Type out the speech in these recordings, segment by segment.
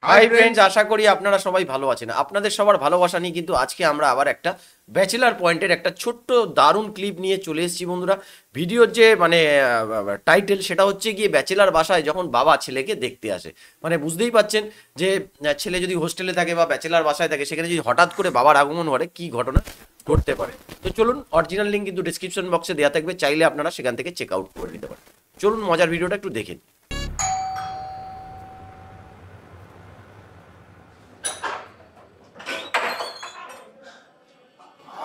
Hi friends, আশা করি আপনারা সবাই ভালো আছেন। আপনাদের সবার ভালোবাসা নিয়ে কিন্তু আজকে আমরা আবার একটা ব্যাচেলার পয়েন্টের একটা ছোট্ট দারুণ ক্লিপ নিয়ে চলে এসেছি বন্ধুরা। ভিডিওর যে টাইটেল সেটা হচ্ছে গিয়ে ব্যাচেলার বাসায় যখন বাবা ছেলেকে দেখতে আসে। মানে বুঝতেই পাচ্ছেন যে ছেলে যদি হোস্টেলে থাকে বা ব্যাচেলার বাসায় থাকে, সেখানে যদি হঠাৎ করে বাবার আগমন ঘটে কী ঘটনা ঘটতে পারে। তো চলুন, অরিজিনাল লিঙ্ক কিন্তু ডিসক্রিপশন বক্সে দেওয়া থাকবে, চাইলে আপনারা সেখান থেকে চেক আউট করে নিতে পারেন। চলুন মজার ভিডিওটা একটু দেখেন।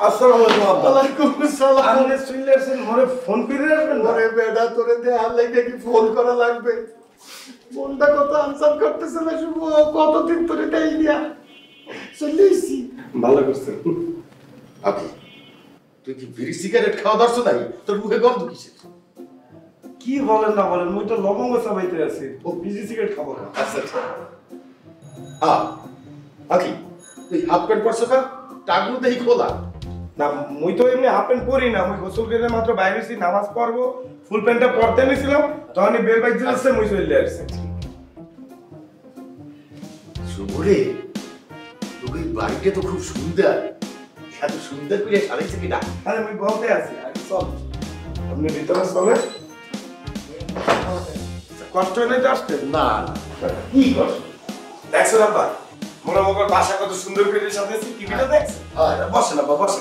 আসসালামু আলাইকুম আব্বা। ওয়ালাইকুম আসসালাম। আপনি সুইলারছেন মোরে ফোন করে আসবেন না? ওরে বেডা, তোরে দেয়ার লাগে কি ফোন করা লাগবে? ফোনটা কত আনসার করতেছে না, শুভ কতদিন তোরে দেই দিয়া চলেইছি। ভালো করছেন। আপনি তুই কি বিড়ি সিগারেট খাওয়া ধরছো নাই? তোর মুখে গন্ধ কিসের? কি বলেন না বলেন, মুই তো লবঙ্গ চাবাইতে আছি। ও বিজি সিগারেট খাবো না। আচ্ছা আকি তুই হাফ প্যান্ট পরছো কা? টাকলু দেই খোলা। না, মুই তো এমনি হাফ প্যান্ট পরি না। মুই গোসল করে মাত্র বাইরে এসেছি, নামাজ পড়বো। ফুল প্যান্টটা পরতে নিয়েছিলাম, তখনই বের বাইক দিয়েছে, মুই চলে আসছি। শুভরে তোর এই বাড়িটা তো খুব সুন্দর। এত সুন্দর করে সাজাইছে কিনা? আরে মুই বলতে আছি, আরে চল আপনি ভিতরে চলে। কষ্ট নেই তো আসতে? না কি করছ? দেখছো না বা মোরা মগর বাসা কত সুন্দর করে সাজাইছি, টিভিটা দেখছো? বসে না বা বসে।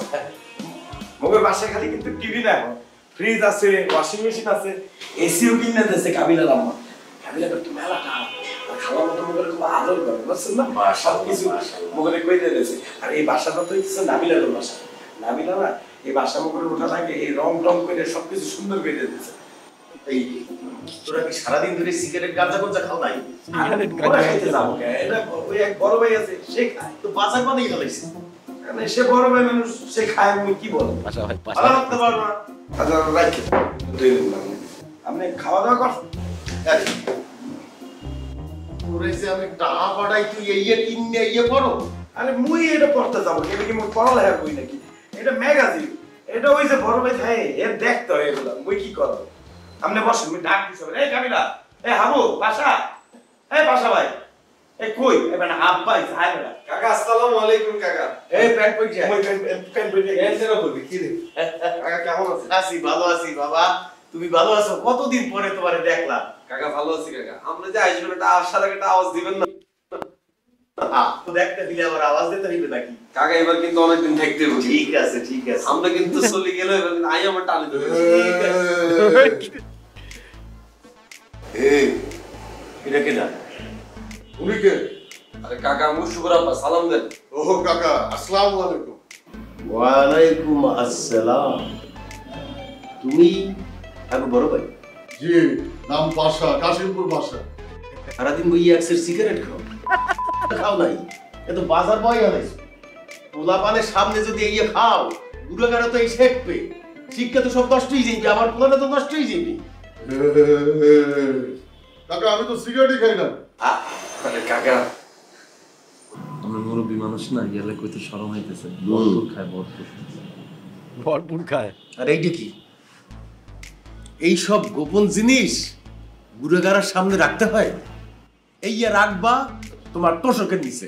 মগর বাসায় খালি কিন্তু টিভি না, ফ্রিজ আছে, ওয়াশিং মেশিন আছে, এসিও কিনে দিয়েছে কাবিলার আম্মা। কাবিলা তো মেলা খাওয়ার মতো মগর খুব আদর করে, বুঝছেন না? সব কিছু মগরে কই দিয়েছে। আর এই বাসাটা তো হচ্ছে নাবিলার বাসা। নাবিলা না এই বাসা মগরে ওঠা লাগে, এই রং টং করে সবকিছু সুন্দর করে দিয়েছে। এই তোরা কি সারাদিন ধরে সিগারেট গাঁজা গোঁজা খাও নাই? ওরা খাইতে যাবো কে? এটা ওই এক বড় ভাই আছে, সে খায়। তো বাজার বানাই ফেলাইছে। মানে সে বড় ভাই মানুষ, সে খায়, আমি কি বলবো? আচ্ছা ভাই, ভালো লাগতে পারবো না। আচ্ছা রাখি আপনি খাওয়া দাওয়া করছেন? তোরে যে আমি টাকা পাঠাই, তুই ইয়ে কিনে ইয়ে করো। আরে মুই এটা পড়তে যাবো, এটা কি মুই পড়ালেখা করি নাকি? এটা ম্যাগাজিন, এটা ওই যে বড় ভাই থাকে, এর দেখতে হয় এগুলা। মুই কি করবো? আপনি বসেন, মুই ডাক দিছি। এই কাবিলা, এই হাবু বাসা, এই বাসা ভাই, এই কই এবার হাফ ভাই হাই বেটা। কাকা আসসালামু আলাইকুম কাকা। এই প্যান্ট পরে যায়, মুই প্যান্ট পরে যায়। এই সেরা বলবি কি রে? কাকা কেমন আছিস? আছি, ভালো আছি বাবা। তুমি ভালো আছো? কতদিন পরে তোমারে দেখলাম। কাকা ভালো আছি কাকা। আমরা যে আসবেন একটা আসার আগে একটা আওয়াজ দিবেন না? তো দেখতে দিলে আবার আওয়াজ দিতে হইবে নাকি? কাকা এবার কিন্তু অনেকদিন থাকতে হবে। ঠিক আছে ঠিক আছে। আমরা কিন্তু চলে গেলে এবার কিন্তু আই আমার টানে দেবে। ঠিক আছে। এই এটা কে না? উনি কে? আরে কাকা মুশকুর আব্বা সালাম দেন। ও কাকা, আসসালামু আলাইকুম। ওয়ালাইকুম আসসালাম। তুমি আগে বড় ভাই? জি, নাম বাসা, কাশিমপুর বাসা। সারাদিন বই একসের সিগারেট খাও? খাও নাই, এ তো বাজার বয় আনাইছো। পোলা পানের সামনে যদি এই খাও, গুড়াগাড়া তো এই শেখবে। শিক্ষা তো সব নষ্টই যাইবে, আমার পোলাটা তো নষ্টই যাইবে। কাকা, আমি তো সিগারেটই খাই না। আরে কাকা আমরা মুরব্বী মানুষ না, গেলে কইতে শরম হইতেছে। ভরপুর খায়, ভরপুর ভরপুর খায়। আর এইটা কি? এই সব গোপন জিনিস গুড়াগাড়ার সামনে রাখতে হয়? এই রাখবা তোমার তোষকের নিচে।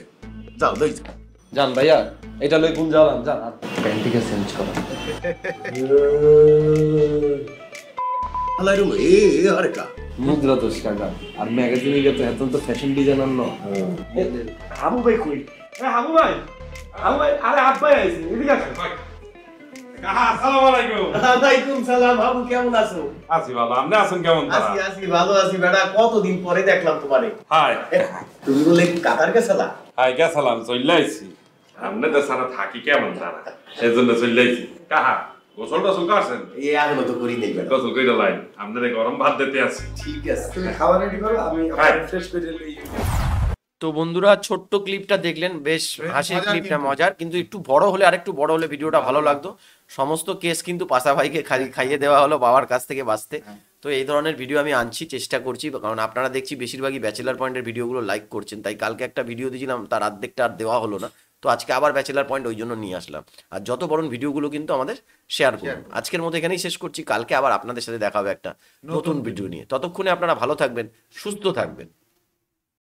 যাও দই যাও। জান ভাইয়া, এটা লই কোন যাওয়াম জান, প্যান্টিকে চেঞ্জ করা। আলাই রুম আরে কা মুদ্রা দোষ কাকা। আর ম্যাগাজিনে গেছে এখন তো ফ্যাশন ডিজাইনার ন। হাবু ভাই কই? এই হাবু ভাই, হাবু ভাই, আরে হাবু ভাই আইছে, এদিকে আসো। কাহা আসসালামু আলাইকুম। ওয়ালাইকুম সালাম। হাবু কেমন আছো? আছি ভালো, আপনি আছেন কেমন? আছি আছি ভালো আছি বেটা। কতদিন পরে দেখলাম তোমারে। হাই তুমি বলে কাতার গেছলা? হাই গেছিলাম, চলে আইছি। আপনি তো সারা থাকি কেমন তারা, সেই জন্য চলে আইছি। কাহা গোসল টোসল করছেন? এই এখনো তো করি নাই বেটা। গোসল কইরা লাইন আপনাদের গরম ভাত দিতে আছি। ঠিক আছে। তুমি খাবার রেডি করো, আমি ফ্রেশ করে লই। তো বন্ধুরা, ছোট্ট ক্লিপটা দেখলেন, বেশ হাসির ক্লিপটা, মজার। কিন্তু একটু বড় হলে, আরেকটু বড় হলে ভিডিওটা ভালো লাগতো। সমস্ত কেস কিন্তু পাশা ভাইকে খাইয়ে দেওয়া হলো বাবার কাছ থেকে বাঁচতে। তো এই ধরনের ভিডিও আমি আনছি, চেষ্টা করছি, কারণ আপনারা দেখছি বেশিরভাগই ব্যাচেলার পয়েন্টের ভিডিওগুলো লাইক করছেন। তাই কালকে একটা ভিডিও দিয়েছিলাম, তার অর্ধেকটা আর দেওয়া হলো না। তো আজকে আবার ব্যাচেলার পয়েন্ট ওই জন্য নিয়ে আসলাম। আর যত বড় ভিডিওগুলো কিন্তু আমাদের শেয়ার করুন। আজকের মতো এখানেই শেষ করছি। কালকে আবার আপনাদের সাথে দেখা হবে একটা নতুন ভিডিও নিয়ে। ততক্ষণে আপনারা ভালো থাকবেন, সুস্থ থাকবেন।